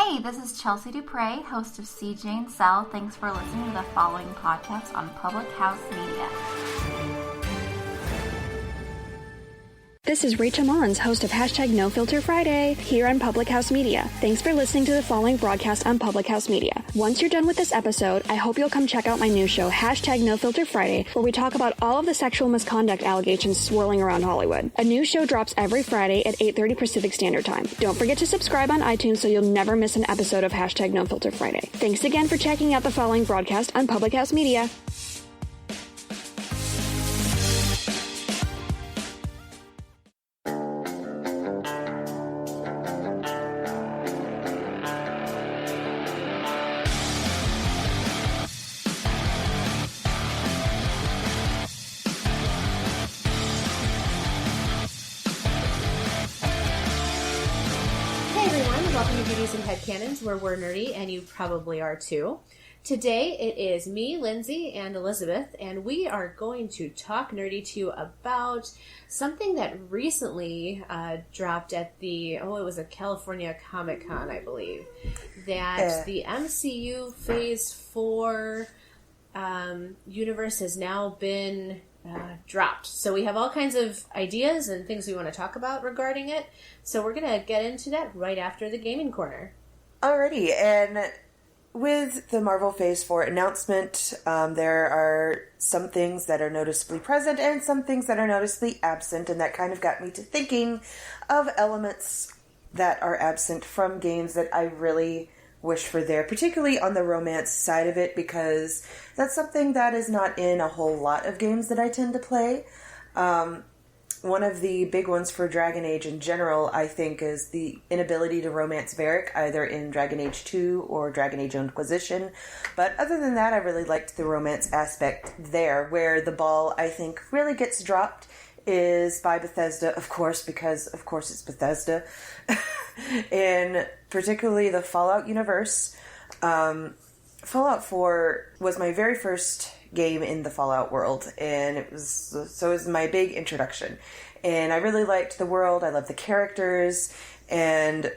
Hey, this is Chelsea Dupre, host of CJ and Cell. Thanks for listening to the following podcast on Public House Media. This is Rachel Mullins, host of #NoFilterFriday here on Public House Media. Thanks for listening to the following broadcast on Public House Media. Once you're done with this episode, I hope you'll come check out my new show, #NoFilterFriday, where we talk about all of the sexual misconduct allegations swirling around Hollywood. A new show drops every Friday at 8:30 Pacific Standard Time. Don't forget to subscribe on iTunes so you'll never miss an episode of #NoFilterFriday. Thanks again for checking out the following broadcast on Public House Media. Where we're nerdy, and you probably are too. Today it is me, Lindsay, and Elisabeth, and we are going to talk nerdy to you about something that recently dropped at it was a California Comic Con, I believe, that the MCU Phase 4 universe has now been dropped. So we have all kinds of ideas and things we want to talk about regarding it, so we're going to get into that right after the Gaming Corner. Alrighty, and with the Marvel Phase 4 announcement, there are some things that are noticeably present and some things that are noticeably absent, and that kind of got me to thinking of elements that are absent from games that I really wish were there, particularly on the romance side of it, because that's something that is not in a whole lot of games that I tend to play. One of the big ones for Dragon Age in general, I think, is the inability to romance Varric, either in Dragon Age 2 or Dragon Age Inquisition. But other than that, I really liked the romance aspect there. Where the ball, I think, really gets dropped is by Bethesda, of course, because, of course, it's Bethesda. In particularly the Fallout universe. Fallout 4 was my very first game in the Fallout world, and it was my big introduction. And I really liked the world, I loved the characters, and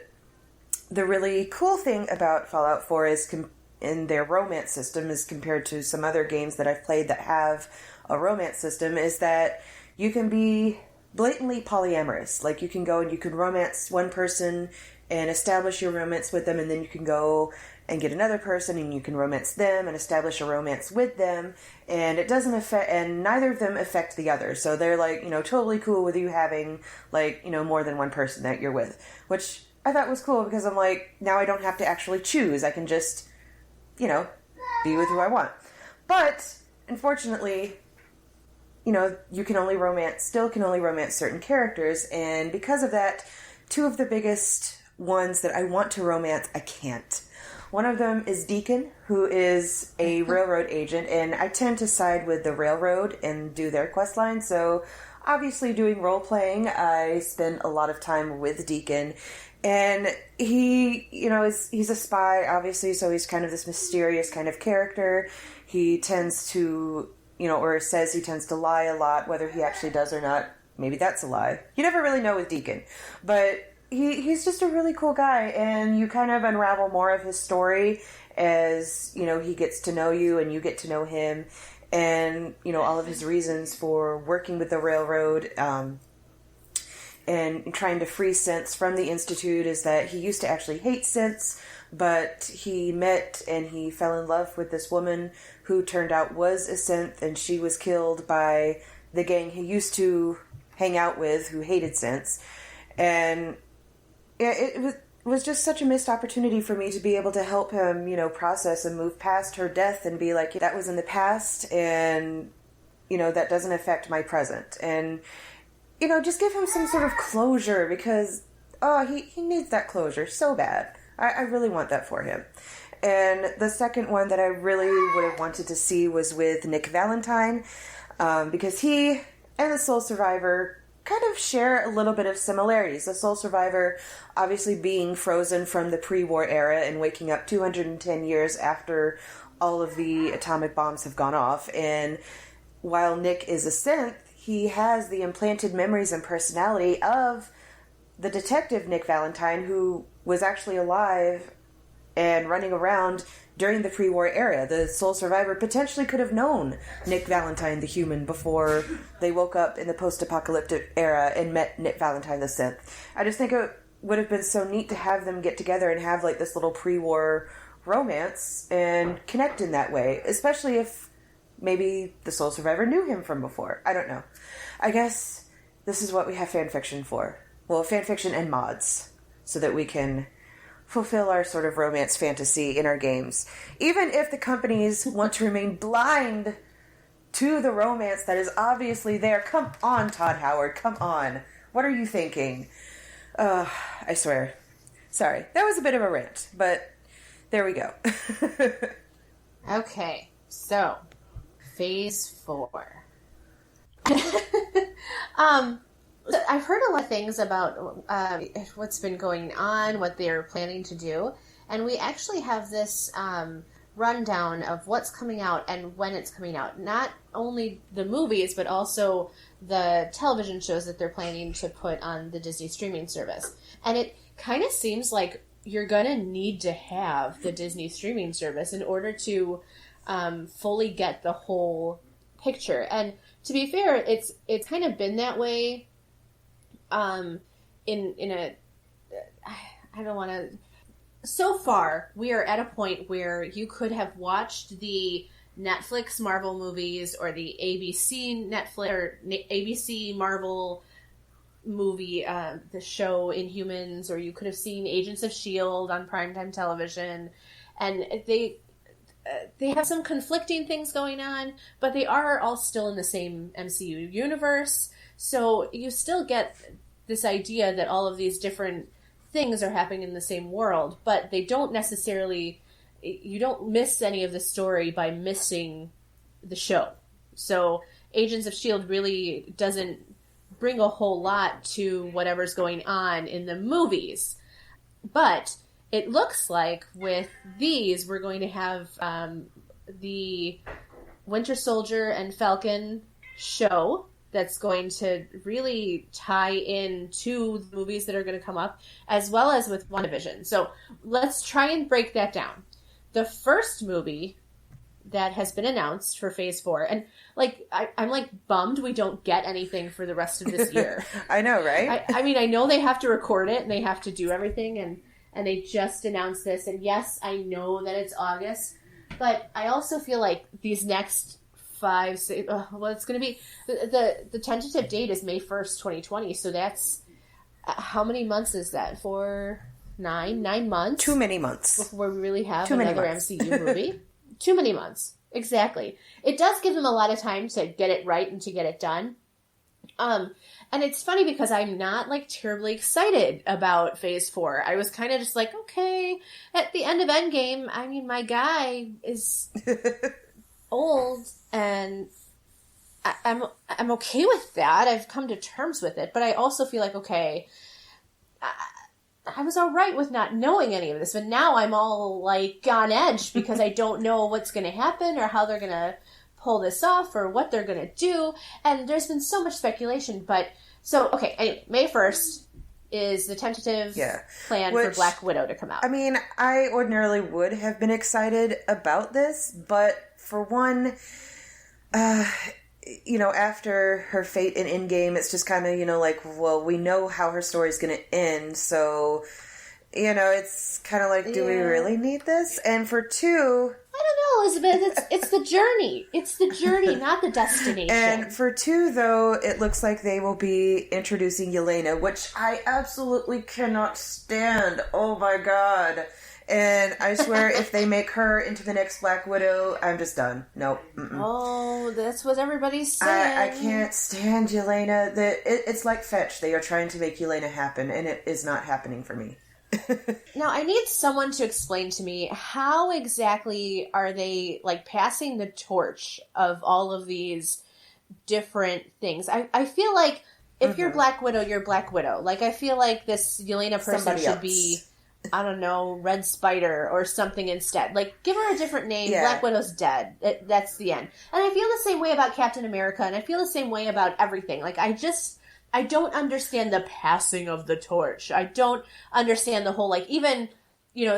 the really cool thing about Fallout 4 is in their romance system, is compared to some other games that I've played that have a romance system, is that you can be blatantly polyamorous. Like, you can go and you can romance one person and establish your romance with them, and then you can go and get another person and you can romance them and establish a romance with them, and it doesn't affect, and neither of them affect the other. So they're like, totally cool with you having more than one person that you're with, which I thought was cool because I'm like, now I don't have to actually choose. I can just, be with who I want. But unfortunately, you can only romance certain characters, and because of that, two of the biggest ones that I want to romance, I can't. One of them is Deacon, who is a railroad agent, and I tend to side with the railroad and do their quest line. So obviously doing role-playing, I spend a lot of time with Deacon. And he, he's a spy, obviously, so he's kind of this mysterious kind of character. He tends to, or says he tends to lie a lot, whether he actually does or not. Maybe that's a lie. You never really know with Deacon. But he's just a really cool guy, and you kind of unravel more of his story as, he gets to know you and you get to know him, and, all of his reasons for working with the railroad, and trying to free synths from the Institute is that he used to actually hate synths, but he met and he fell in love with this woman who turned out was a synth, and she was killed by the gang he used to hang out with who hated synths. And it was just such a missed opportunity for me to be able to help him, process and move past her death and be like, that was in the past, and, that doesn't affect my present. And, just give him some sort of closure, because, he needs that closure so bad. I really want that for him. And the second one that I really would have wanted to see was with Nick Valentine, because he and the Soul Survivor kind of share a little bit of similarities. The Soul Survivor obviously being frozen from the pre-war era and waking up 210 years after all of the atomic bombs have gone off. And while Nick is a synth, he has the implanted memories and personality of the detective Nick Valentine, who was actually alive and running around during the pre-war era. The sole survivor potentially could have known Nick Valentine the human before they woke up in the post-apocalyptic era and met Nick Valentine the synth. I just think it would have been so neat to have them get together and have like this little pre-war romance and connect in that way, especially if maybe the sole survivor knew him from before. I don't know. I guess this is what we have fan fiction for. Well, fan fiction and mods, so that we can fulfill our sort of romance fantasy in our games. Even if the companies want to remain blind to the romance that is obviously there. Come on, Todd Howard, come on. What are you thinking? I swear. Sorry, that was a bit of a rant, but there we go. Okay, so Phase 4. I've heard a lot of things about what's been going on, what they're planning to do, and we actually have this rundown of what's coming out and when it's coming out. Not only the movies, but also the television shows that they're planning to put on the Disney streaming service. And it kind of seems like you're going to need to have the Disney streaming service in order to fully get the whole picture. And to be fair, it's kind of been that way so far, we are at a point where you could have watched the Netflix Marvel movies or the ABC Netflix or ABC Marvel movie, the show Inhumans, or you could have seen Agents of S.H.I.E.L.D. on primetime television, and they have some conflicting things going on, but they are all still in the same MCU universe. So you still get this idea that all of these different things are happening in the same world, but they don't necessarily, you don't miss any of the story by missing the show. So Agents of S.H.I.E.L.D. really doesn't bring a whole lot to whatever's going on in the movies. But it looks like with these, we're going to have the Winter Soldier and Falcon show that's going to really tie in to the movies that are going to come up, as well as with WandaVision. So let's try and break that down. The first movie that has been announced for Phase 4, and I'm bummed we don't get anything for the rest of this year. I know, right? I mean, I know they have to record it and they have to do everything, and they just announced this, and yes, I know that it's August, but I also feel like these next 5, 6, it's going to be, the tentative date is May 1st, 2020, so that's, how many months is that? 9 months? Too many months. Before we really have another MCU movie. Too many months. Exactly. It does give them a lot of time to get it right and to get it done. And it's funny because I'm not terribly excited about Phase 4. I was kind of just like, okay, at the end of Endgame, I mean, my guy is old, and I'm okay with that. I've come to terms with it, but I also feel like, okay, I was all right with not knowing any of this, but now I'm all on edge because I don't know what's going to happen or how they're going to pull this off or what they're going to do. And there's been so much speculation, but so, okay, anyway, May 1st is the tentative plan for Black Widow to come out. I mean, I ordinarily would have been excited about this, but for one, after her fate in Endgame, it's just kind of, well, we know how her story's going to end, so, it's kind of do we really need this? And for two... I don't know, Elizabeth. It's the journey. It's the journey, not the destination. And for two, though, it looks like they will be introducing Yelena, which I absolutely cannot stand. Oh, my God. And I swear, if they make her into the next Black Widow, I'm just done. Nope. Mm-mm. Oh, that's what everybody's saying. I can't stand Yelena. It's like Fetch. They are trying to make Yelena happen, and it is not happening for me. Now, I need someone to explain to me how exactly are they, passing the torch of all of these different things. I feel like if you're Black Widow, you're Black Widow. I feel like this Yelena person Somebody should else. be... I don't know, Red Spider or something instead. Give her a different name. Yeah. Black Widow's dead. That's the end. And I feel the same way about Captain America, and I feel the same way about everything. I don't understand the passing of the torch. I don't understand the whole, even,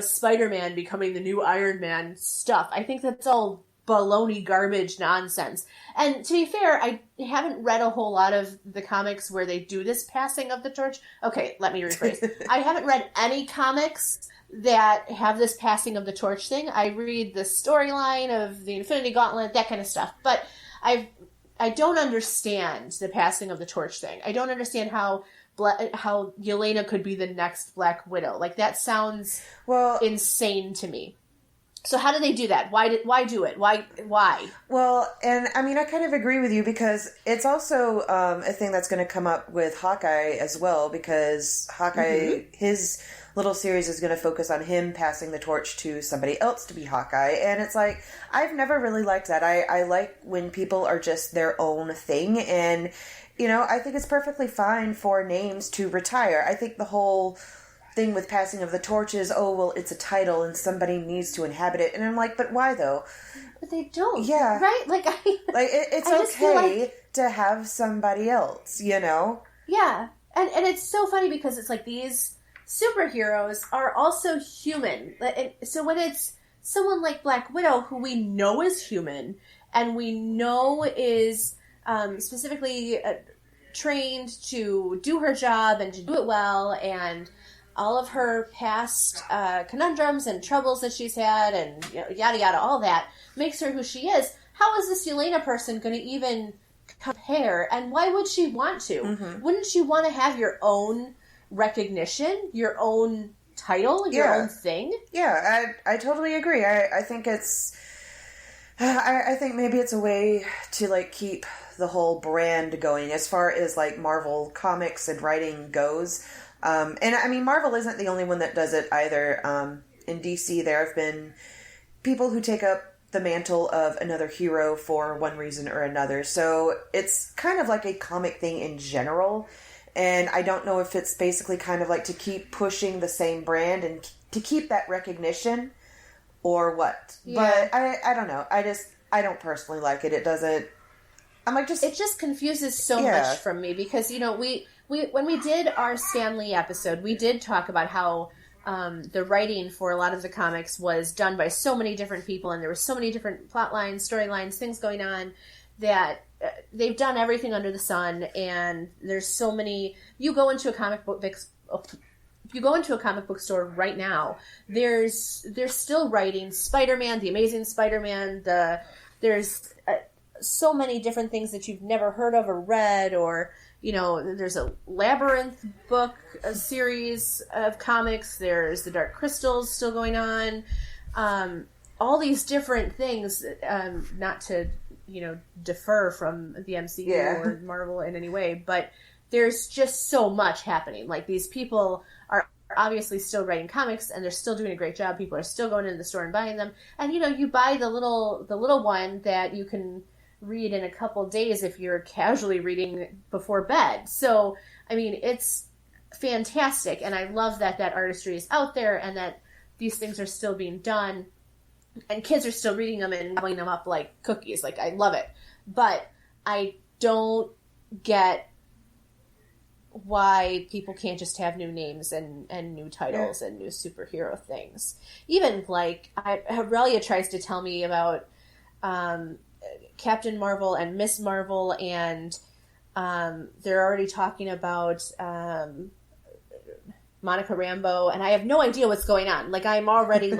Spider-Man becoming the new Iron Man stuff. I think that's all baloney garbage nonsense. And to be fair, I haven't read a whole lot of the comics where they do this passing of the torch. Okay, let me rephrase. I haven't read any comics that have this passing of the torch thing. I read the storyline of the Infinity Gauntlet, that kind of stuff. But I don't understand the passing of the torch thing. I don't understand how Yelena could be the next Black Widow. Like, that sounds insane to me. So how do they do that? Why do it? Why? Well, and I mean, I kind of agree with you because it's also a thing that's going to come up with Hawkeye as well, because Hawkeye, his little series is going to focus on him passing the torch to somebody else to be Hawkeye. And it's like, I've never really liked that. I like when people are just their own thing. And, I think it's perfectly fine for names to retire. I think the whole thing with passing of the torch is, it's a title and somebody needs to inhabit it. And I'm like, but why though? But they don't. Yeah. Right? It's okay to have somebody else, Yeah. And it's so funny because it's like these superheroes are also human. So when it's someone like Black Widow, who we know is human, and we know is specifically trained to do her job and to do it well, and all of her past conundrums and troubles that she's had and yada yada, all that makes her who she is. How is this Yelena person going to even compare? And why would she want to? Mm-hmm. Wouldn't you want to have your own recognition, your own title, your own thing? Yeah, I totally agree. I think it's... I think maybe it's a way to, keep the whole brand going as far as, Marvel comics and writing goes. And, I mean, Marvel isn't the only one that does it either. In DC, there have been people who take up the mantle of another hero for one reason or another. So it's kind of like a comic thing in general. And I don't know if it's basically kind of to keep pushing the same brand and to keep that recognition or what. Yeah. But I don't know. I don't personally like it. It doesn't... It just confuses so much from me because, we when we did our Stan Lee episode, we did talk about how the writing for a lot of the comics was done by so many different people, and there were so many different plot lines, storylines, things going on, that they've done everything under the sun, and there's so many... You go into a comic book store right now, they're still writing Spider-Man, the Amazing Spider-Man, there's so many different things that you've never heard of or read, or... there's a Labyrinth book, a series of comics. There's the Dark Crystals still going on. All these different things, not to, defer from the MCU or Marvel in any way, but there's just so much happening. These people are obviously still writing comics, and they're still doing a great job. People are still going into the store and buying them. And, you buy the little one that you can read in a couple days if you're casually reading before bed. So, I mean, it's fantastic, and I love that artistry is out there and that these things are still being done, and kids are still reading them and gobbling them up like cookies. I love it. But I don't get why people can't just have new names and new titles and new superhero things. Even, Aurelia tries to tell me about Captain Marvel and Miss Marvel, and they're already talking about Monica Rambeau, and I have no idea what's going on. I'm already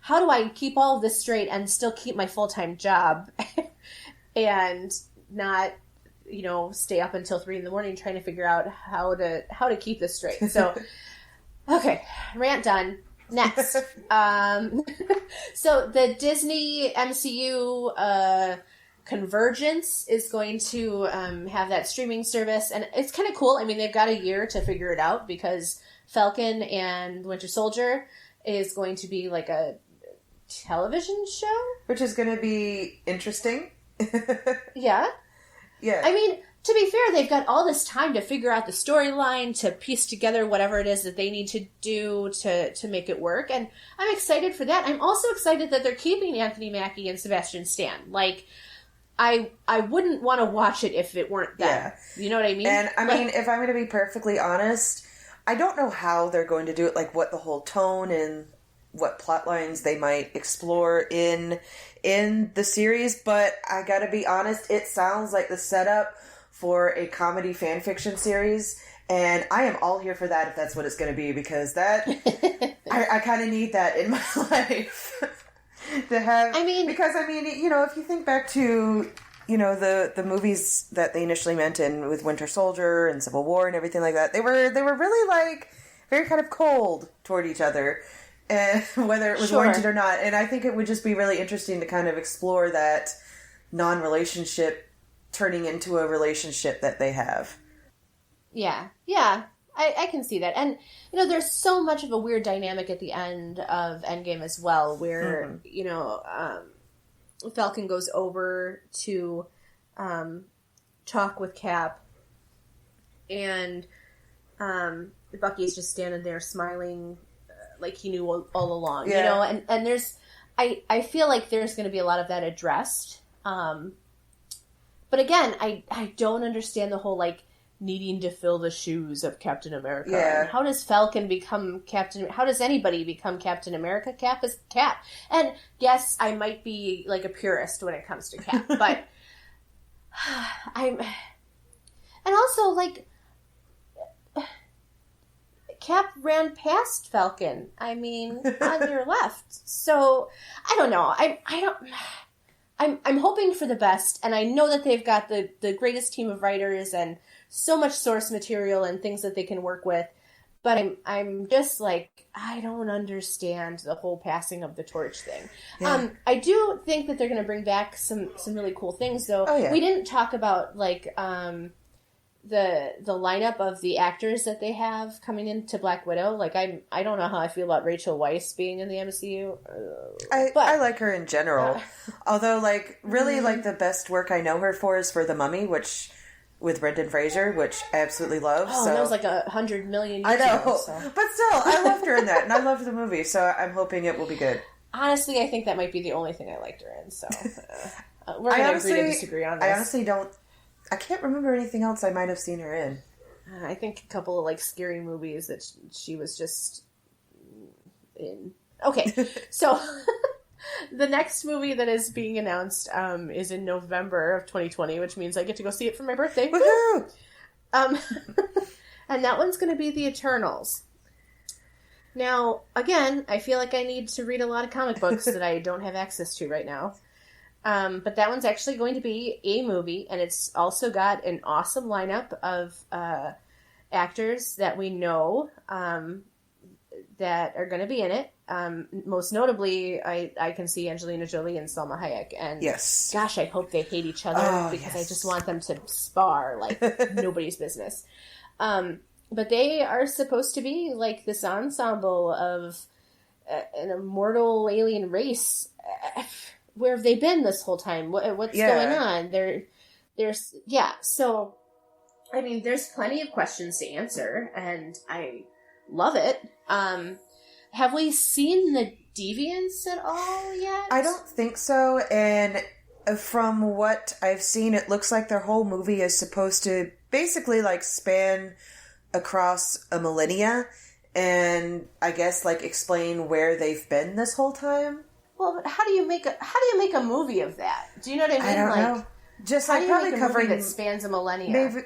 how do I keep all of this straight and still keep my full-time job and not, stay up until 3 a.m. trying to figure out how to keep this straight. So, okay, rant done. Next. So the Disney MCU Convergence is going to have that streaming service, and it's kind of cool. I mean, they've got a year to figure it out because Falcon and Winter Soldier is going to be a television show. Which is going to be interesting. Yeah. Yeah. I mean, to be fair, they've got all this time to figure out the storyline, to piece together whatever it is that they need to do to make it work. And I'm excited for that. I'm also excited that they're keeping Anthony Mackie and Sebastian Stan. I wouldn't want to watch it if it weren't them. Yeah. You know what I mean? And I mean, if I'm going to be perfectly honest, I don't know how they're going to do it, like what the whole tone and what plot lines they might explore in the series, but I gotta be honest, it sounds like the setup for a comedy fan fiction series, and I am all here for that if that's what it's going to be, because that I kind of need that in my life to have. Because if you think back to the movies that they initially meant in with Winter Soldier and Civil War and everything like that, they were really like very kind of cold toward each other, and whether it was warranted or not. And I think it would just be really interesting to kind of explore that non-relationship turning into a relationship that they have. Yeah. I can see that. And, there's so much of a weird dynamic at the end of Endgame as well, where, Falcon goes over to talk with Cap, and Bucky's just standing there smiling like he knew all along, and there's, I feel like there's going to be a lot of that addressed. But again, I don't understand the whole, like, needing to fill the shoes of Captain America. Yeah. And how does Falcon become Captain... How does anybody become Captain America? Cap is Cap. And yes, I might be, like, a purist when it comes to Cap, but I'm... And also, like, Cap ran past Falcon. On your left. So, I don't know. I'm hoping for the best, and I know that they've got the greatest team of writers and so much source material and things that they can work with, but I'm just like, I don't understand the whole passing of the torch thing. Yeah. I do think that they're going to bring back some really cool things, though. Oh, yeah. We didn't talk about, like, the lineup of the actors that they have coming into Black Widow. Like, I don't know how I feel about Rachel Weisz being in the MCU. I like her in general. Although, like, really, like, the best work I know her for is for The Mummy, with Brendan Fraser, which I absolutely love. Oh, so. That was like 100 million years ago. I know. So. But still, I loved her in that, and I loved the movie, so I'm hoping it will be good. Honestly, I think that might be the only thing I liked her in, so we're going to agree to disagree on this. I honestly don't... I can't remember anything else I might have seen her in. I think a couple of, like, scary movies that she was just in. Okay, so the next movie that is being announced is in November of 2020, which means I get to go see it for my birthday. Woohoo! And that one's going to be The Eternals. Now, again, I feel like I need to read a lot of comic books that I don't have access to right now. But that one's actually going to be a movie, and it's also got an awesome lineup of actors that we know that are going to be in it. Most notably, I can see Angelina Jolie and Salma Hayek. And yes. Gosh, I hope they hate each other because I just want them to spar like nobody's business. But they are supposed to be like this ensemble of an immortal alien race. Where have they been this whole time? What's going on? There's So, I mean, there's plenty of questions to answer, and I love it. Have we seen the Deviants at all yet? I don't think so, and from what I've seen, it looks like their whole movie is supposed to basically, like, span across a millennia, and I guess, like, explain where they've been this whole time. Well, but how do you make a movie of that? Do you know what I mean? I don't know. Just like probably covering that spans a millennia.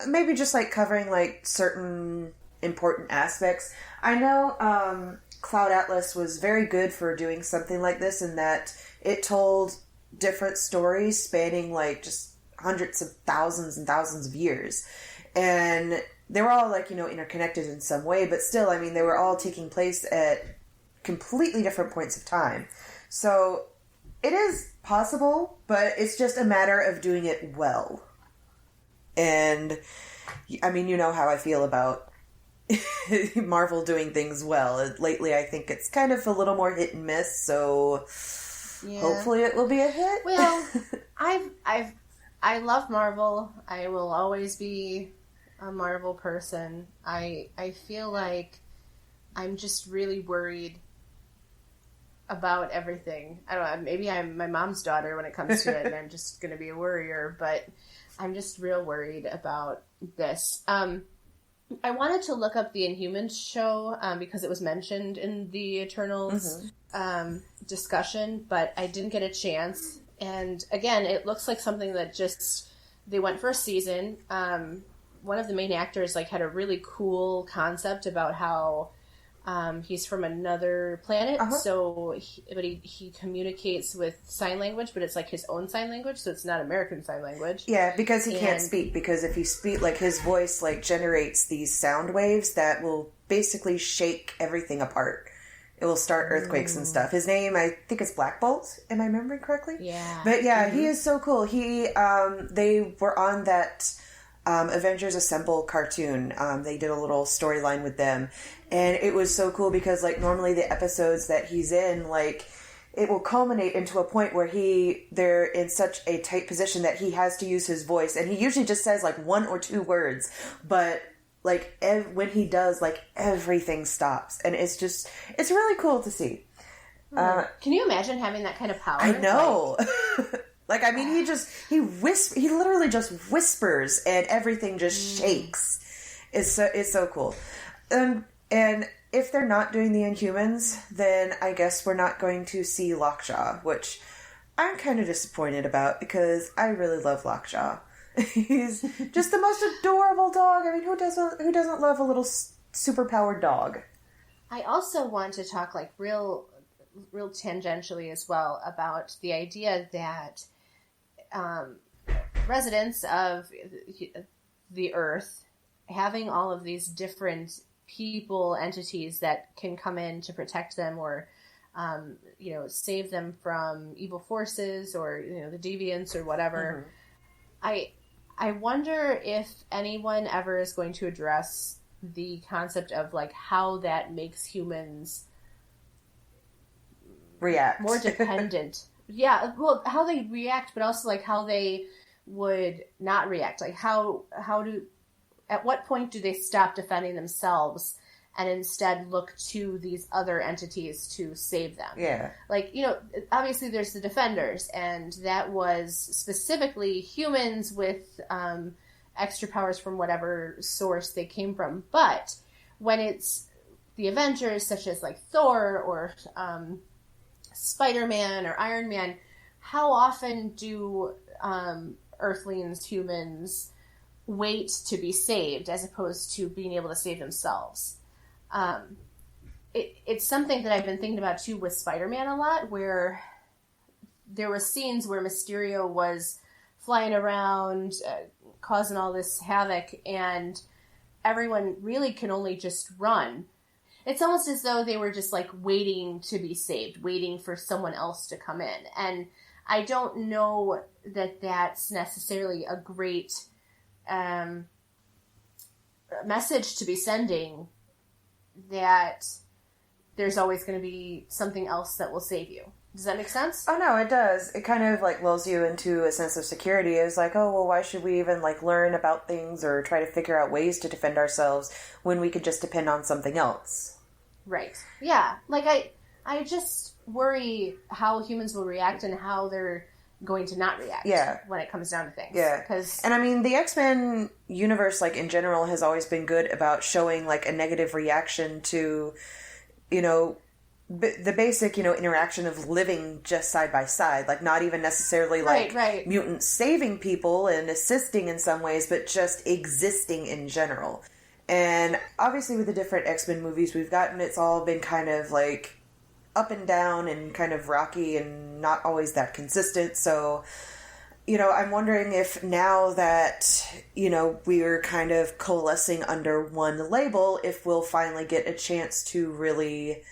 Maybe just like covering like certain important aspects. I know Cloud Atlas was very good for doing something like this, in that it told different stories spanning like just hundreds of thousands and thousands of years, and they were all like interconnected in some way, but still, I mean, they were all taking place at completely different points of time. So, it is possible, but it's just a matter of doing it well. And, I mean, you know how I feel about Marvel doing things well. Lately, I think it's kind of a little more hit and miss, so hopefully it will be a hit. Well, I love Marvel. I will always be a Marvel person. I feel like I'm just really worried about everything. I don't know, maybe I'm my mom's daughter when it comes to it, and I'm just going to be a worrier, but I'm just real worried about this. I wanted to look up the Inhumans show because it was mentioned in the Eternals discussion, but I didn't get a chance. And again, it looks like something that just, they went for a season. One of the main actors had a really cool concept about how he's from another planet, so he communicates with sign language, but it's his own sign language, so it's not American Sign Language. Yeah, because he can't speak, because if he speak, his voice generates these sound waves that will basically shake everything apart. It will start earthquakes and stuff. His name, I think it's Black Bolt. Am I remembering correctly? Yeah. But yeah, he is so cool. They were on that Avengers Assemble cartoon. They did a little storyline with them. And it was so cool because, normally the episodes that he's in, it will culminate into a point where they're in such a tight position that he has to use his voice. And he usually just says, one or two words. But when he does, everything stops, and it's really cool to see. Can you imagine having that kind of power? I know. He literally just whispers, and everything just shakes. It's so cool. And if they're not doing the Inhumans, then I guess we're not going to see Lockjaw, which I'm kind of disappointed about because I really love Lockjaw. He's just the most adorable dog. I mean, who doesn't love a little superpowered dog? I also want to talk real tangentially as well about the idea that residents of the Earth having all of these different people, entities that can come in to protect them or save them from evil forces or the deviants or whatever. I wonder if anyone ever is going to address the concept of how that makes humans react more dependent. Yeah, well, how they react, but also how they would not react. At what point do they stop defending themselves and instead look to these other entities to save them? Yeah. Obviously there's the Defenders, and that was specifically humans with extra powers from whatever source they came from. But when it's the Avengers, such as Thor or Spider-Man or Iron Man, how often do Earthlings, humans, wait to be saved as opposed to being able to save themselves? It's something that I've been thinking about too with Spider-Man a lot, where there were scenes where Mysterio was flying around, causing all this havoc, and everyone really can only just run. It's almost as though they were just waiting to be saved, waiting for someone else to come in. And I don't know that that's necessarily a great message to be sending, that there's always going to be something else that will save you. Does that make sense? Oh, no, it does. It kind of lulls you into a sense of security. It's oh, well, why should we even learn about things or try to figure out ways to defend ourselves when we could just depend on something else? Right. Yeah. I just worry how humans will react and how they're going to not react when it comes down to things. Yeah. And I mean, the X-Men universe, in general, has always been good about showing, a negative reaction to, the basic, interaction of living just side by side. Not even necessarily, mutants saving people and assisting in some ways, but just existing in general. And obviously with the different X-Men movies we've gotten, it's all been kind of, up and down and kind of rocky and not always that consistent. So, I'm wondering if now that, we're kind of coalescing under one label, if we'll finally get a chance to really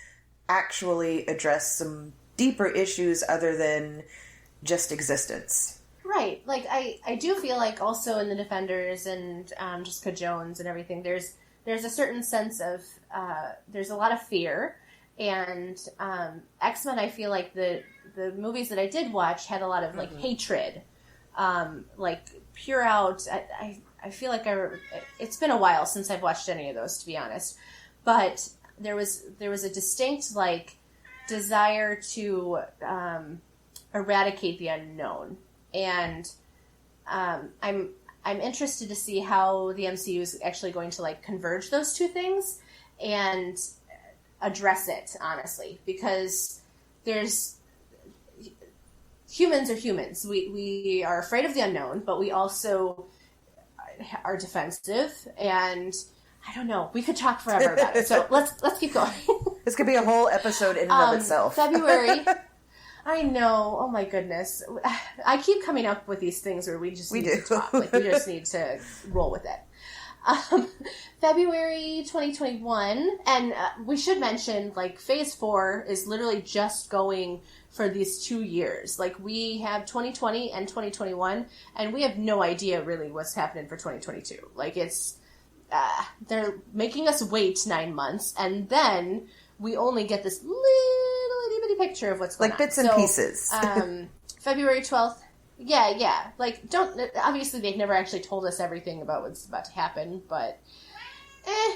actually address some deeper issues other than just existence. Right. I do feel also in the Defenders and Jessica Jones and everything, there's a certain sense of, there's a lot of fear. And X-Men, I feel the movies that I did watch had a lot of hatred, pure out. I feel it's been a while since I've watched any of those, to be honest. But there was a distinct desire to eradicate the unknown, and I I'm interested to see how the MCU is actually going to like converge those two things and address it, honestly, because humans are humans. We are afraid of the unknown, but we also are defensive, and I don't know. We could talk forever about it. So let's keep going. This could be a whole episode in and of itself. February. I know. Oh my goodness. I keep coming up with these things where we just need to talk. Like, we just need to roll with it. February 2021, and we should mention, like, Phase 4 is literally just going for these 2 years. Like, we have 2020 and 2021, and we have no idea really what's happening for 2022. Like, it's, they're making us wait 9 months, and then we only get this little itty bitty picture of what's going on. Like bits and pieces. February 12th. Yeah. Like, obviously they've never actually told us everything about what's about to happen, but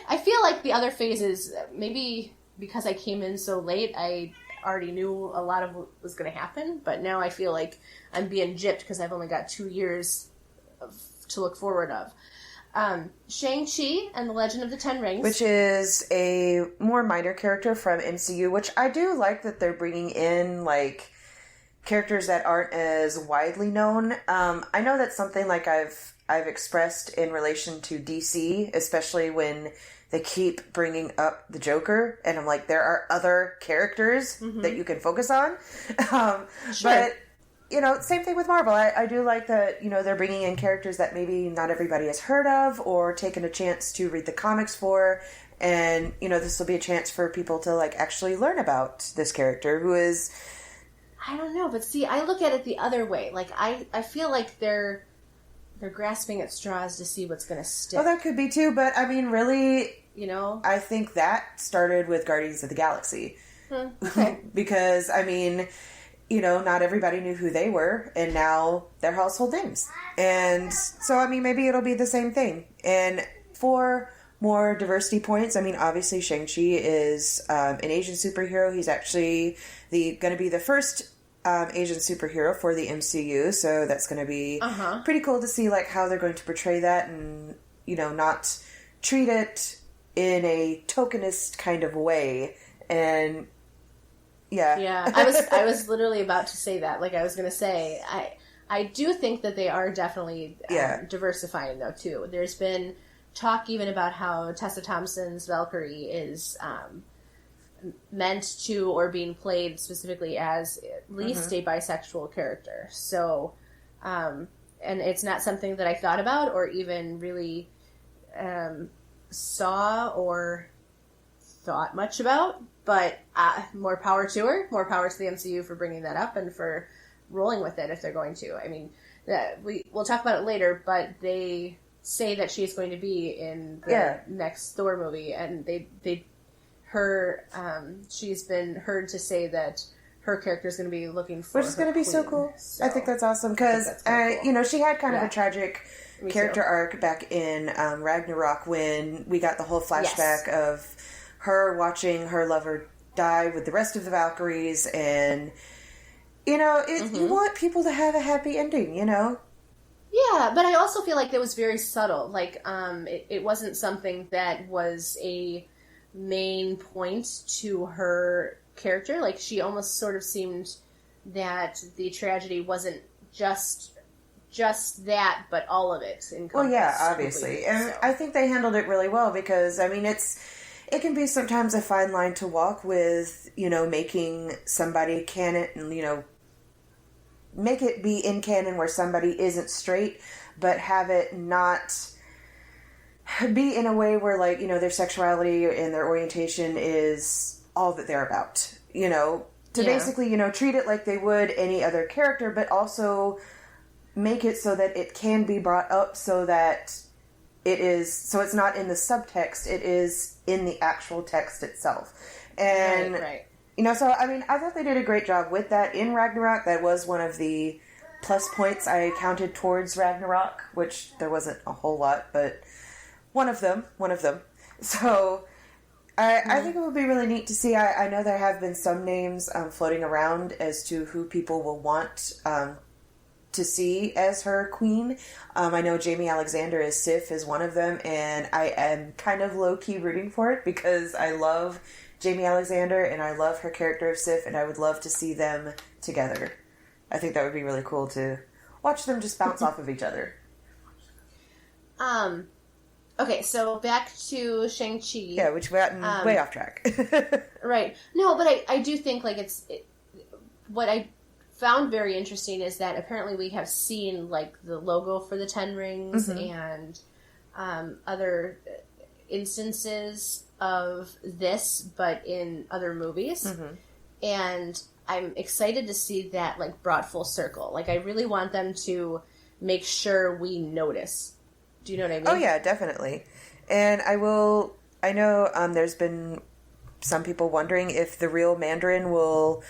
I feel like the other phases, maybe because I came in so late, I already knew a lot of what was going to happen, but now I feel like I'm being gypped because I've only got 2 years to look forward of. Shang-Chi and the Legend of the Ten Rings. Which is a more minor character from MCU, which I do like that they're bringing in, like, characters that aren't as widely known. I know that's something, like, I've expressed in relation to DC, especially when they keep bringing up the Joker, and I'm like, there are other characters that you can focus on. Sure. But, you know, same thing with Marvel. I do like that, you know, they're bringing in characters that maybe not everybody has heard of or taken a chance to read the comics for. And, you know, this will be a chance for people to, like, actually learn about this character who is... I don't know, but see, I look at it the other way. Like, I feel like they're grasping at straws to see what's going to stick. Well, that could be too, but, I mean, really... You know? I think that started with Guardians of the Galaxy. Okay. Because, I mean... You know, not everybody knew who they were, and now they're household names. And so, I mean, maybe it'll be the same thing. And for more diversity points, I mean, obviously Shang-Chi is an Asian superhero. He's actually going to be the first Asian superhero for the MCU, so that's going to be pretty cool to see, like, how they're going to portray that and, you know, not treat it in a tokenist kind of way. And... Yeah. I was literally about to say that. Like, I was going to say, I do think that they are definitely diversifying, though, too. There's been talk even about how Tessa Thompson's Valkyrie is meant to or being played specifically as at least a bisexual character. So, and it's not something that I thought about or even really saw or thought much about. But more power to her, more power to the MCU for bringing that up and for rolling with it if they're going to. I mean, we'll talk about it later, but they say that she's going to be in the next Thor movie, and she's been heard to say that her character is going to be looking for, which is going to be so cool. So I think that's awesome because cool. You know, she had kind of a tragic character arc back in Ragnarok when we got the whole flashback of her watching her lover die with the rest of the Valkyries, and, you know, you want people to have a happy ending, you know? Yeah, but I also feel like it was very subtle. Like, it wasn't something that was a main point to her character. Like, she almost sort of seemed that the tragedy wasn't just that, but all of it. Well, yeah, obviously. And I think they handled it really well because, I mean, it can be sometimes a fine line to walk with, you know, making somebody canon, you know, make it be in canon where somebody isn't straight, but have it not be in a way where, like, you know, their sexuality and their orientation is all that they're about, you know, to basically, you know, treat it like they would any other character, but also make it so that it can be brought up so that so it's not in the subtext, it is in the actual text itself. And, you know, so, I mean, I thought they did a great job with that in Ragnarok. That was one of the plus points I counted towards Ragnarok, which there wasn't a whole lot, but one of them. So, I think it would be really neat to see. I know there have been some names floating around as to who people will want to see as her queen. I know Jamie Alexander as Sif is one of them, and I am kind of low-key rooting for it because I love Jamie Alexander and I love her character of Sif, and I would love to see them together. I think that would be really cool to watch them just bounce off of each other. Okay, so back to Shang-Chi. Yeah, which we gotten way off track. Right. No, but I do think, like, what I found very interesting is that apparently we have seen, like, the logo for the 10 Rings and other instances of this, but in other movies. And I'm excited to see that, like, brought full circle. Like, I really want them to make sure we notice. Do you know what I mean? Oh, yeah, definitely. And I know there's been some people wondering if the real Mandarin will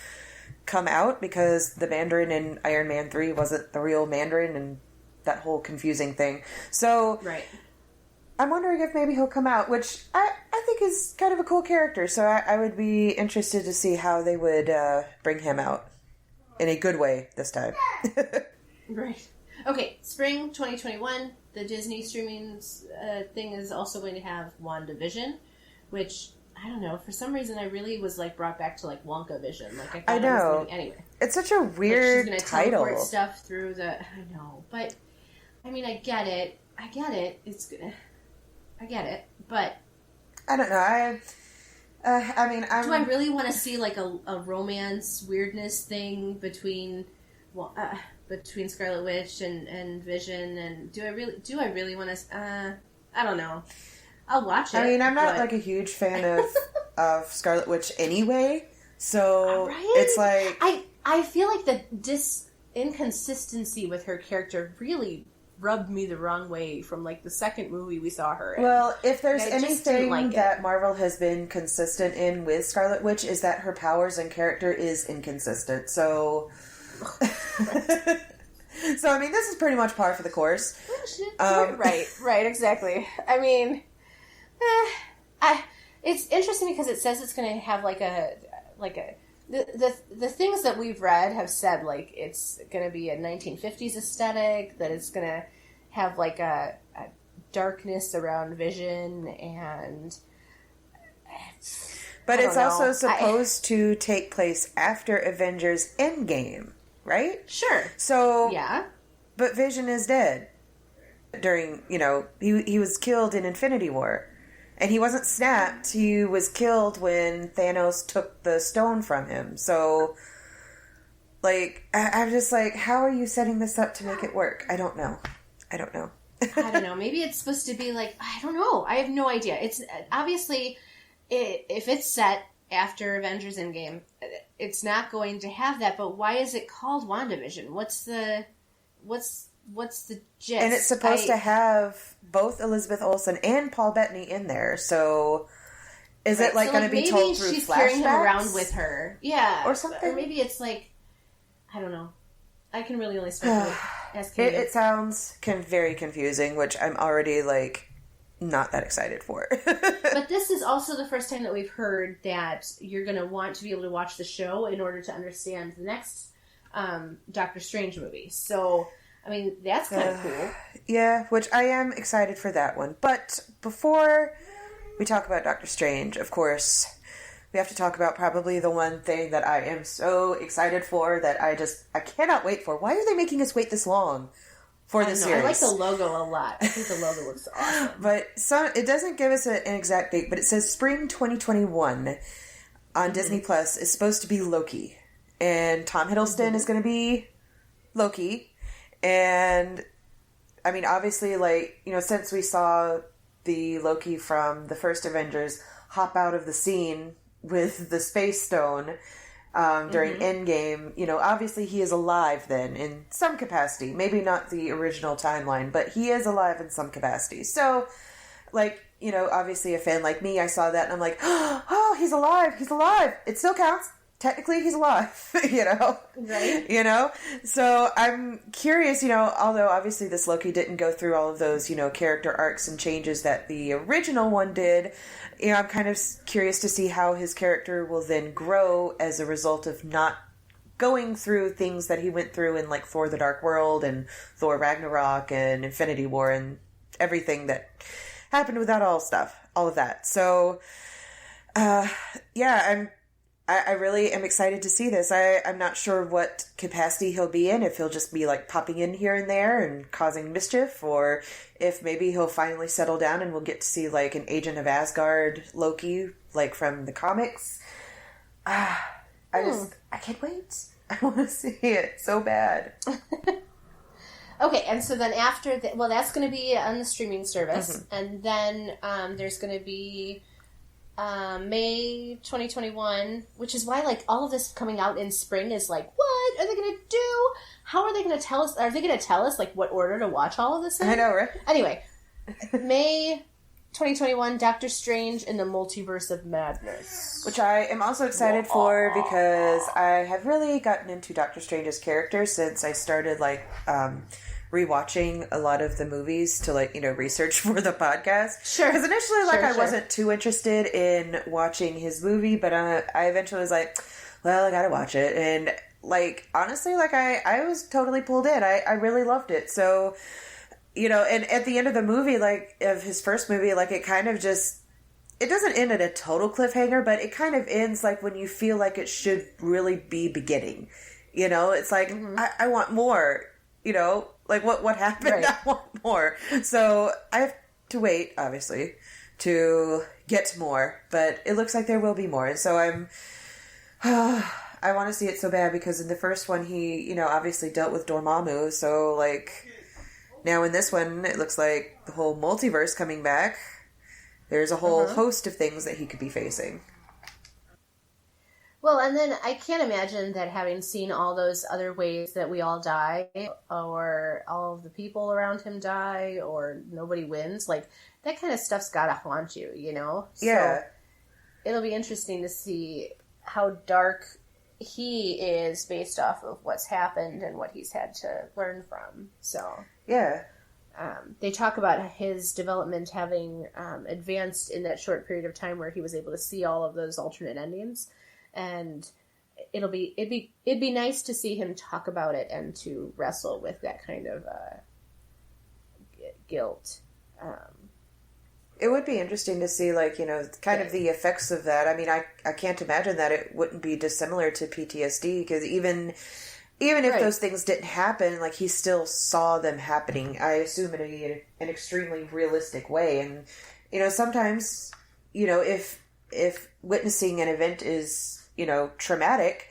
come out, because the Mandarin in Iron Man 3 wasn't the real Mandarin, and that whole confusing thing. So, right. I'm wondering if maybe he'll come out, which I think is kind of a cool character. So I would be interested to see how they would bring him out in a good way this time. Right. Okay, spring 2021, the Disney streaming thing is also going to have WandaVision, which, I don't know, for some reason I really was, like, brought back to, like, Wonka Vision. Like, I know. Anyway. It's such a weird like, she's title. Teleport stuff through the... I know, but, I mean, I get it. It's gonna... I get it, but... I don't know, do I really want to see, like, a romance weirdness thing between Scarlet Witch and Vision, and do I really want to? I don't know. I'll watch it. I mean, I'm not like a huge fan of Scarlet Witch anyway, so it's like I feel like the inconsistency with her character really rubbed me the wrong way from, like, the second movie we saw her in. Well, if there's anything that Marvel has been consistent in with Scarlet Witch, is that her powers and character is inconsistent. So, so I mean, this is pretty much par for the course. Right, exactly. I mean, it's interesting because it says it's going to have the things that we've read have said, like, it's going to be a 1950s aesthetic, that it's going to have, like, a darkness around Vision, and... But it's also supposed to take place after Avengers Endgame, right? Sure. So... Yeah. But Vision is dead. During, he was killed in Infinity War. And he wasn't snapped. He was killed when Thanos took the stone from him. So, like, I'm just like, how are you setting this up to make it work? I don't know. I don't know. Maybe it's supposed to be like, I don't know. I have no idea. It's obviously, if it's set after Avengers Endgame, it's not going to have that. But why is it called WandaVision? What's the gist? And it's supposed to have both Elizabeth Olsen and Paul Bettany in there. So is it like going to be told through flashbacks? Maybe she's carrying him around with her. Yeah. Or something. Or maybe it's like, I don't know. I can really only speculate. It sounds very confusing, which I'm already, like, not that excited for. But this is also the first time that we've heard that you're going to want to be able to watch the show in order to understand the next Doctor Strange movie. So... I mean, that's kind of cool. Yeah, which I am excited for that one. But before we talk about Doctor Strange, of course, we have to talk about probably the one thing that I am so excited for that I cannot wait for. Why are they making us wait this long for this series? I like the logo a lot. I think the logo looks awesome. But it doesn't give us an exact date, but it says spring 2021 on Disney Plus is supposed to be Loki. And Tom Hiddleston is going to be Loki. And, I mean, obviously, like, since we saw the Loki from the first Avengers hop out of the scene with the Space Stone during Endgame, obviously he is alive then in some capacity. Maybe not the original timeline, but he is alive in some capacity. So, like, obviously a fan like me, I saw that and I'm like, oh, he's alive. It still counts. Technically, he's alive, Right. So I'm curious, although obviously this Loki didn't go through all of those, character arcs and changes that the original one did. I'm kind of curious to see how his character will then grow as a result of not going through things that he went through in like Thor: The Dark World and Thor: Ragnarok and Infinity War and everything that happened with that all of that. So, yeah, I really am excited to see this. I'm not sure what capacity he'll be in, if he'll just be like popping in here and there and causing mischief, or if maybe he'll finally settle down and we'll get to see like an Agent of Asgard Loki, like from the comics. I can't wait. I want to see it so bad. Okay, and so then after that, well, that's going to be on the streaming service, and then there's going to be May 2021, which is why like all of this coming out in spring is like, what are they going to do? How are they going to tell us? Are they going to tell us like what order to watch all of this in? I know, right? Anyway, May 2021, Doctor Strange in the Multiverse of Madness, which I am also excited for because I have really gotten into Doctor Strange's character since I started like rewatching a lot of the movies to like, you know, research for the podcast. Sure. Because initially like I Sure. wasn't too interested in watching his movie, but I eventually was like, well, I gotta watch it. And like, honestly, like I was totally pulled in. I really loved it. So, you know, and at the end of the movie, like of his first movie, like it kind of just, it doesn't end at a total cliffhanger, but it kind of ends like when you feel like it should really be beginning. You know, it's like, I want more, you know, like what happened? Right. I want more. So I have to wait, obviously, to get more, but it looks like there will be more. And so I want to see it so bad because in the first one, he, you know, obviously dealt with Dormammu. So like now in this one, it looks like the whole multiverse coming back. There's a whole host of things that he could be facing. Well, and then I can't imagine that having seen all those other ways that we all die, or all of the people around him die, or nobody wins, like, that kind of stuff's gotta haunt you, you know? Yeah. So it'll be interesting to see how dark he is based off of what's happened and what he's had to learn from. So, Yeah. they talk about his development having advanced in that short period of time where he was able to see all of those alternate endings. And it'd be nice to see him talk about it and to wrestle with that kind of guilt. It would be interesting to see, like, you know, kind of the effects of that. I mean, I can't imagine that it wouldn't be dissimilar to PTSD, because even if those things didn't happen, like, he still saw them happening, I assume in an extremely realistic way. And, you know, sometimes, you know, if witnessing an event is, you know, traumatic,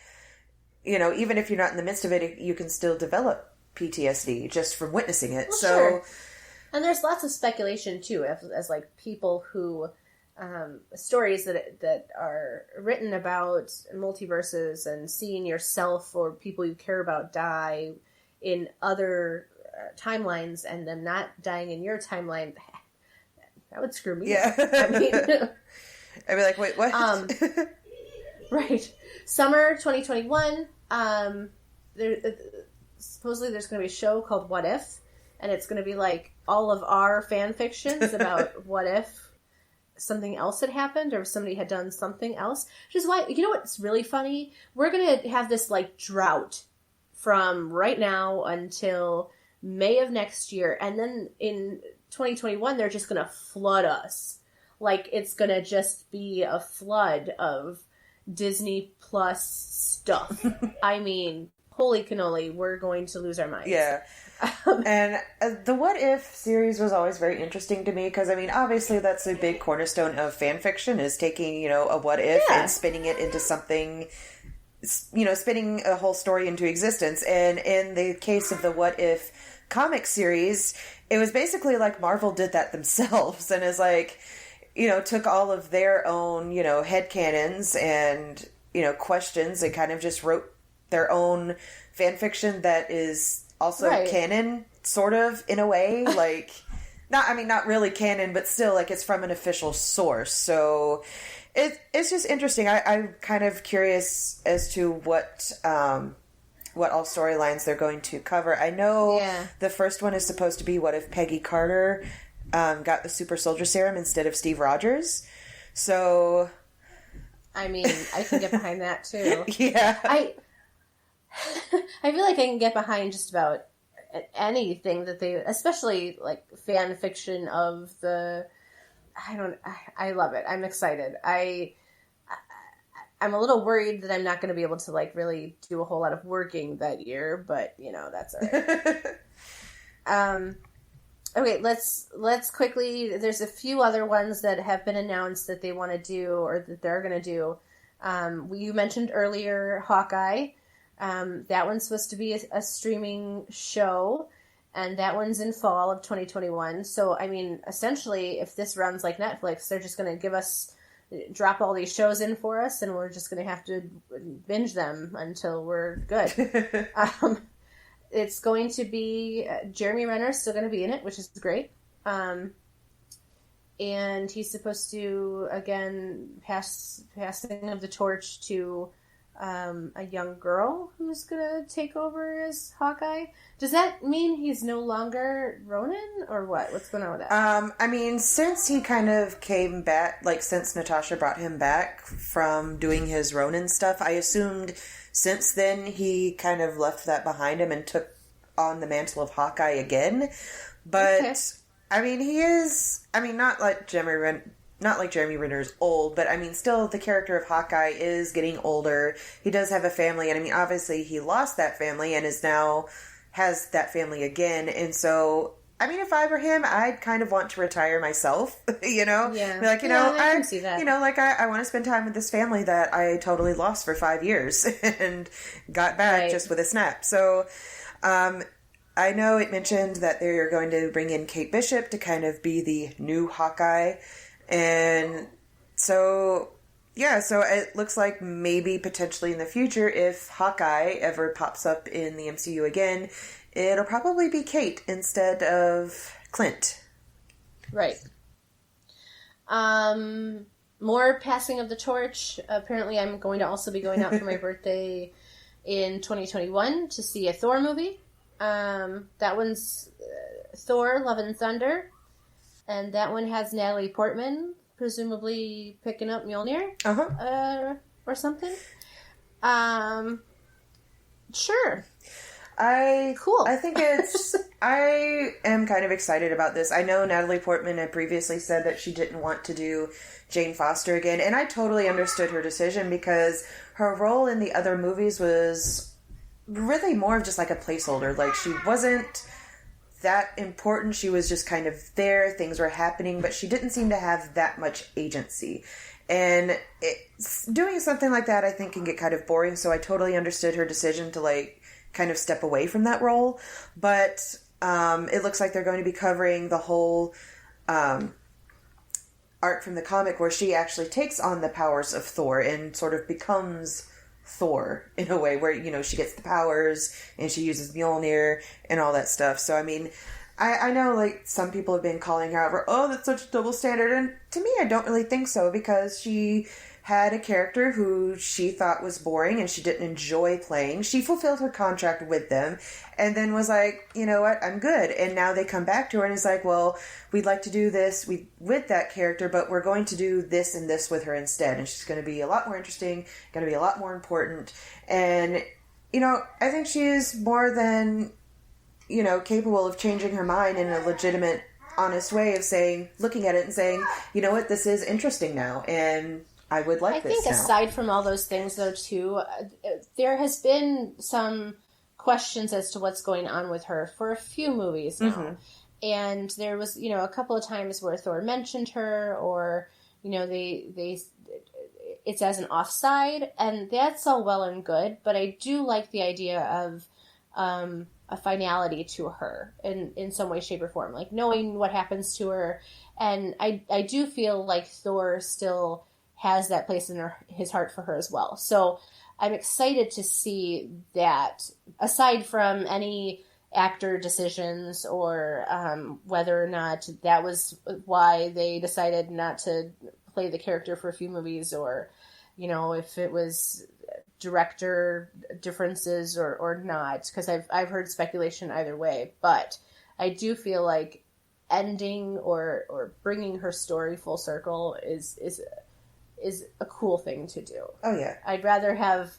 you know, even if you're not in the midst of it, you can still develop PTSD just from witnessing it. Well, so, sure. And there's lots of speculation too, as like people who stories that are written about multiverses and seeing yourself or people you care about die in other timelines and them not dying in your timeline. That would screw me. Yeah. I mean, I'd be like, wait, what? Right. Summer 2021. Supposedly there's going to be a show called What If, and it's going to be like all of our fan fictions about what if something else had happened or if somebody had done something else. Which is why, you know what's really funny? We're going to have this like drought from right now until May of next year, and then in 2021 they're just going to flood us. Like, it's going to just be a flood of Disney Plus stuff. I mean, holy cannoli, we're going to lose our minds. Yeah. And the What If series was always very interesting to me because, I mean, obviously that's a big cornerstone of fan fiction, is taking, you know, a what if and spinning it into something, you know, spinning a whole story into existence. And in the case of the What If comic series, it was basically like Marvel did that themselves and is like, you know, took all of their own, you know, headcanons and, you know, questions and kind of just wrote their own fan fiction that is also canon, sort of, in a way. Like, not really canon, but still, like, it's from an official source. So it's just interesting. I'm kind of curious as to what all storylines they're going to cover. I know the first one is supposed to be what if Peggy Carter got the super soldier serum instead of Steve Rogers. So, I mean, I can get behind that too. Yeah. I feel like I can get behind just about anything that they, especially like fan fiction of the, I love it. I'm excited. I'm a little worried that I'm not going to be able to like really do a whole lot of working that year, but you know, that's all right. Okay, let's quickly, there's a few other ones that have been announced that they want to do or that they're going to do. You mentioned earlier Hawkeye. That one's supposed to be a streaming show, and that one's in fall of 2021. So, I mean, essentially, if this runs like Netflix, they're just going to drop all these shows in for us, and we're just going to have to binge them until we're good. It's going to be, Jeremy Renner's still going to be in it, which is great. And he's supposed to, again, passing of the torch to a young girl who's going to take over as Hawkeye. Does that mean he's no longer Ronin, or what? What's going on with that? I mean, since he kind of came back, like, since Natasha brought him back from doing his Ronin stuff, I assumed since then he kind of left that behind him and took on the mantle of Hawkeye again. But, okay. I mean, he is, I mean, not like Jeremy Renner's old, but I mean, still the character of Hawkeye is getting older. He does have a family, and I mean, obviously he lost that family and has that family again. And so, I mean, if I were him, I'd kind of want to retire myself, you know? Yeah. Be like, I can see that. You know, like I want to spend time with this family that I totally lost for 5 years and got back just with a snap. So, I know it mentioned that they're going to bring in Kate Bishop to kind of be the new Hawkeye. And so, yeah, so it looks like maybe potentially in the future, if Hawkeye ever pops up in the MCU again, it'll probably be Kate instead of Clint. Right. More passing of the torch. Apparently I'm going to also be going out for my birthday in 2021 to see a Thor movie. That one's Thor, Love and Thunder. And that one has Natalie Portman, presumably picking up Mjolnir. Or something. Sure. Cool. I think I am kind of excited about this. I know Natalie Portman had previously said that she didn't want to do Jane Foster again, and I totally understood her decision because her role in the other movies was really more of just like a placeholder. Like, she wasn't that important. She was just kind of there. Things were happening, but she didn't seem to have that much agency. And doing something like that, I think, can get kind of boring. So I totally understood her decision to like kind of step away from that role. But it looks like they're going to be covering the whole arc from the comic where she actually takes on the powers of Thor and sort of becomes Thor in a way where, you know, she gets the powers and she uses Mjolnir and all that stuff. So, I mean, I know, like, some people have been calling her out for, oh, that's such a double standard. And to me, I don't really think so because she had a character who she thought was boring and she didn't enjoy playing. She fulfilled her contract with them and then was like, you know what, I'm good. And now they come back to her and is like, well, we'd like to do this with that character, but we're going to do this and this with her instead. And she's going to be a lot more interesting, going to be a lot more important. And, you know, I think she is more than, you know, capable of changing her mind in a legitimate, honest way of saying, looking at it and saying, you know what, this is interesting now. And I would like this now. I think aside from all those things, though, too, there has been some questions as to what's going on with her for a few movies now. Mm-hmm. And there was, you know, a couple of times where Thor mentioned her or, you know, it's as an offside. And that's all well and good. But I do like the idea of a finality to her in some way, shape, or form. Like, knowing what happens to her. And I do feel like Thor still has that place in his heart for her as well. So I'm excited to see that, aside from any actor decisions or whether or not that was why they decided not to play the character for a few movies, or, you know, if it was director differences or not, because I've heard speculation either way. But I do feel like ending or bringing her story full circle is a cool thing to do. Oh, yeah. I'd rather have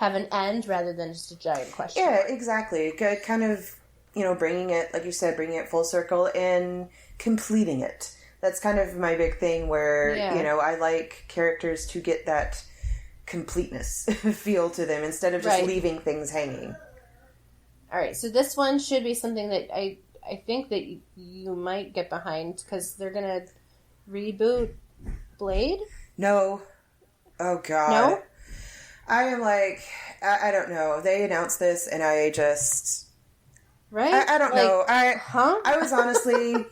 have an end rather than just a giant question. Yeah, exactly. Kind of, bringing it, like you said, bringing it full circle and completing it. That's kind of my big thing where, I like characters to get that completeness feel to them instead of just leaving things hanging. All right, so this one should be something that I think that you might get behind because they're going to reboot Blade? No. Oh, God. No? I am like, I don't know. They announced this and I just... Right? I don't know. I was honestly...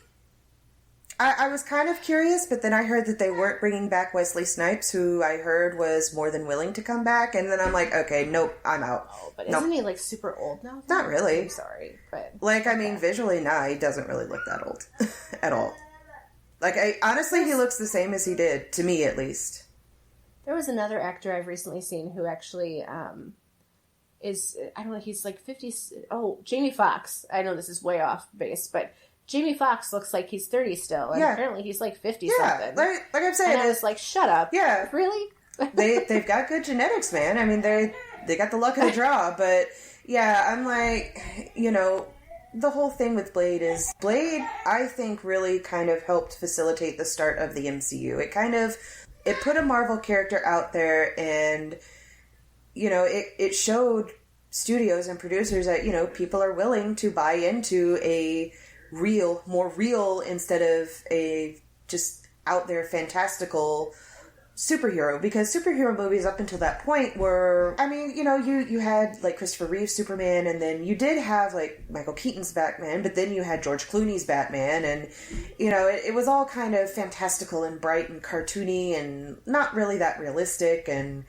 I was kind of curious, but then I heard that they weren't bringing back Wesley Snipes, who I heard was more than willing to come back, and then I'm like, okay, nope, I'm out. Oh, but isn't he, super old now? Not really. I'm sorry, but... visually, he doesn't really look that old. At all. Honestly, he looks the same as he did, to me at least. There was another actor I've recently seen who actually is, I don't know, he's 50... Oh, Jamie Foxx. I know this is way off base, but... Jamie Foxx looks like he's 30 still, and apparently he's 50 something. Like I'm saying, and I was like, "Shut up!" Yeah, really? they've got good genetics, man. I mean, they got the luck of the draw, but yeah, I'm like, the whole thing with Blade, I think, really kind of helped facilitate the start of the MCU. It put a Marvel character out there, and it showed studios and producers that people are willing to buy into a more real instead of a just out there fantastical superhero, because superhero movies up until that point were, you had Christopher Reeve's Superman, and then you did have Michael Keaton's Batman, but then you had George Clooney's Batman, and it was all kind of fantastical and bright and cartoony and not really that realistic, and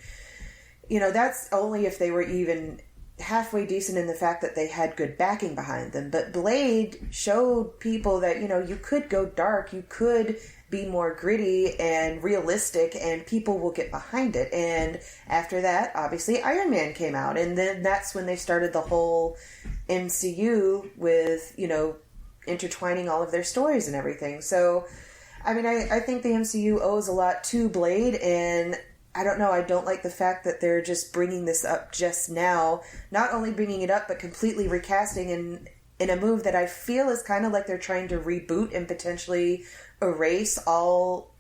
that's only if they were even halfway decent in the fact that they had good backing behind them. But Blade showed people that, you could go dark, you could be more gritty and realistic, and people will get behind it. And after that, obviously, Iron Man came out, and then that's when they started the whole MCU with, intertwining all of their stories and everything. So, I think the MCU owes a lot to Blade, and I don't know, I don't like the fact that they're just bringing this up just now. Not only bringing it up, but completely recasting in a move that I feel is kind of like they're trying to reboot and potentially erase all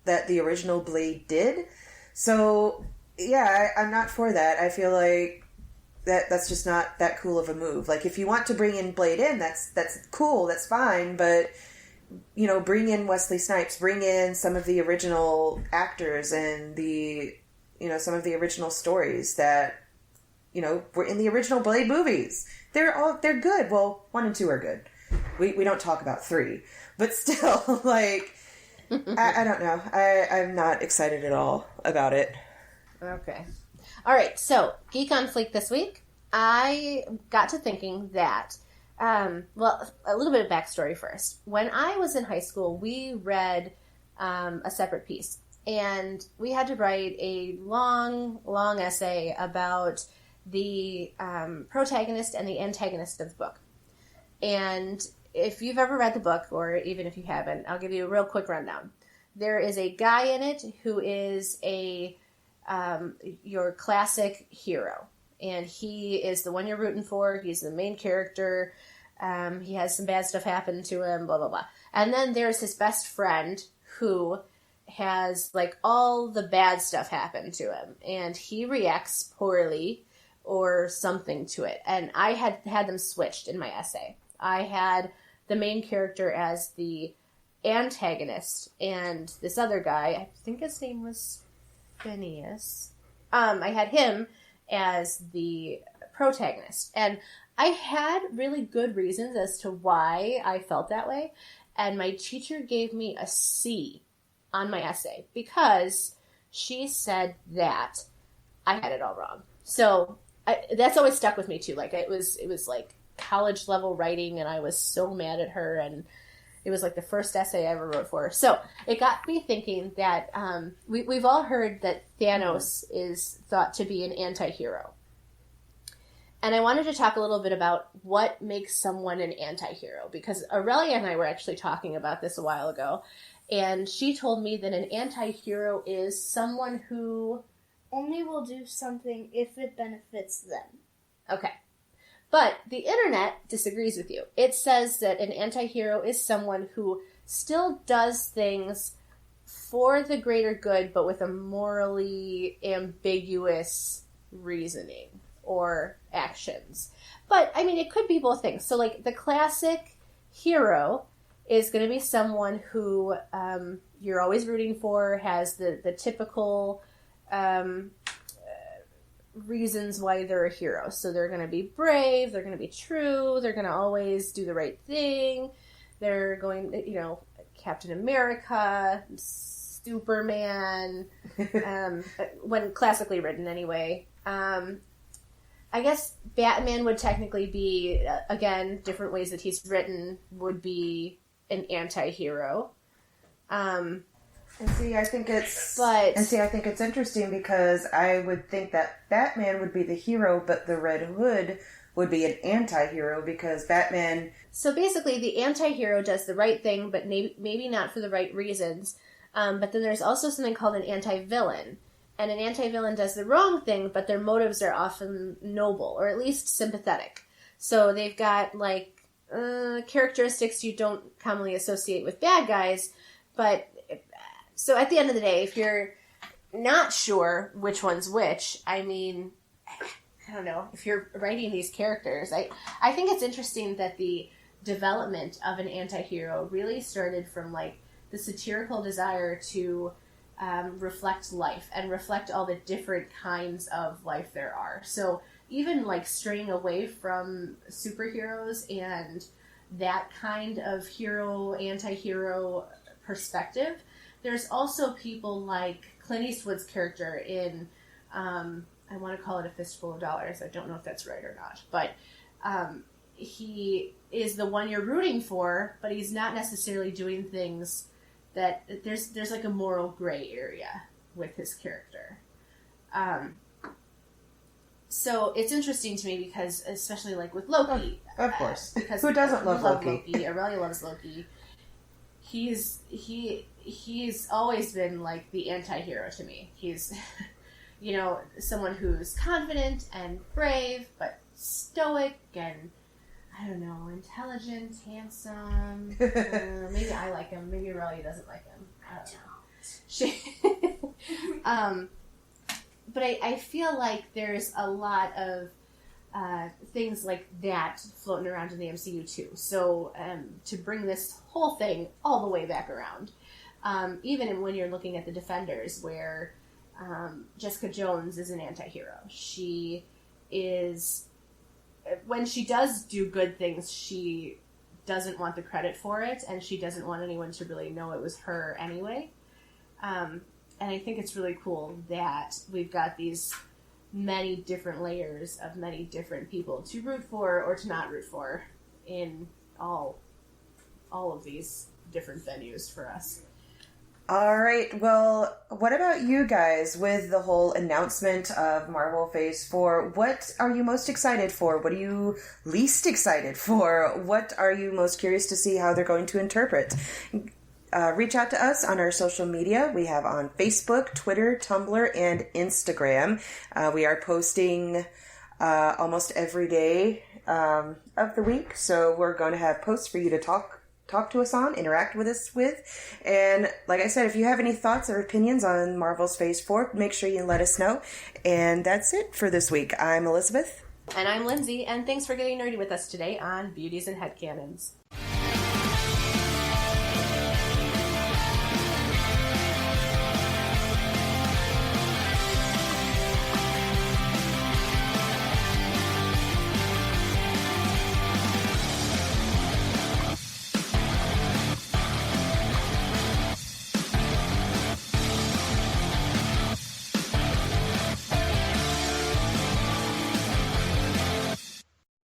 that the original Blade did. So, yeah, I'm not for that. I feel like that's just not that cool of a move. If you want to bring in Blade in, that's cool, that's fine, but... bring in Wesley Snipes, bring in some of the original actors and some of the original stories that, were in the original Blade movies. They're good. Well, 1 and 2 are good. We don't talk about 3, but still, I don't know. I'm not excited at all about it. Okay. All right. So, Geek on Fleek this week, I got to thinking that, well, a little bit of backstory first. When I was in high school, we read a separate piece, and we had to write a long, long essay about the protagonist and the antagonist of the book. And if you've ever read the book, or even if you haven't, I'll give you a real quick rundown. There is a guy in it who is your classic hero. And he is the one you're rooting for. He's the main character. He has some bad stuff happen to him, blah, blah, blah. And then there's his best friend who has, all the bad stuff happen to him. And he reacts poorly or something to it. And I had them switched in my essay. I had the main character as the antagonist, and this other guy, I think his name was Phineas. I had him as the protagonist. And I had really good reasons as to why I felt that way. And my teacher gave me a C on my essay because she said that I had it all wrong. So that's always stuck with me too. It was college level writing, and I was so mad at her, and it was the first essay I ever wrote for her. So it got me thinking that we've all heard that Thanos is thought to be an anti-hero. And I wanted to talk a little bit about what makes someone an anti-hero, because Aurelia and I were actually talking about this a while ago, and she told me that an anti-hero is someone who only will do something if it benefits them. Okay. But the internet disagrees with you. It says that an anti-hero is someone who still does things for the greater good, but with a morally ambiguous reasoning or actions. But, I mean, it could be both things. So, like, the classic hero is going to be someone who you're always rooting for, has the typical reasons why they're a hero. So they're going to be brave, they're going to be true, they're going to always do the right thing, they're going, Captain America, Superman, when classically written anyway. I guess Batman would technically be, again, different ways that he's written would be an anti-hero. I think it's interesting because I would think that Batman would be the hero, but the Red Hood would be an anti-hero because Batman... So basically, the anti-hero does the right thing, but maybe not for the right reasons. But then there's also something called an anti-villain. And an anti-villain does the wrong thing, but their motives are often noble, or at least sympathetic. So they've got, like, characteristics you don't commonly associate with bad guys, but... So at the end of the day, if you're not sure which one's which, I mean, I don't know, if you're writing these characters, I think it's interesting that the development of an anti-hero really started from, like, the satirical desire to reflect life and reflect all the different kinds of life there are. So even, like, straying away from superheroes and that kind of hero, anti-hero perspective, there's also people like Clint Eastwood's character in, I want to call it A Fistful of Dollars. I don't know if that's right or not. But he is the one you're rooting for, but he's not necessarily doing things that... There's like a moral gray area with his character. So it's interesting to me because, especially like with Loki... Of course. Because who doesn't love Loki? Aurelia loves Loki. He's always been like the anti-hero to me. He's, someone who's confident and brave, but stoic and, I don't know, intelligent, handsome. Maybe I like him. Maybe Aurelia doesn't like him. I don't know. But I feel like there's a lot of things like that floating around in the MCU too. So to bring this whole thing all the way back around, even when you're looking at the Defenders, where Jessica Jones is an anti-hero. She is, when she does do good things, she doesn't want the credit for it, and she doesn't want anyone to really know it was her anyway. And I think it's really cool that we've got these many different layers of many different people to root for or to not root for in all of these different venues for us. All right. Well, what about you guys with the whole announcement of Marvel Phase 4? What are you most excited for? What are you least excited for? What are you most curious to see how they're going to interpret? Reach out to us on our social media. We have on Facebook, Twitter, Tumblr, and Instagram. We are posting almost every day of the week, so we're going to have posts for you to talk to us on, interact with us with. And like I said, if you have any thoughts or opinions on Marvel's Phase 4, make sure you let us know. And that's it for this week. I'm Elisabeth. And I'm Lindsay, and thanks for getting nerdy with us today on Beauties and Headcanons.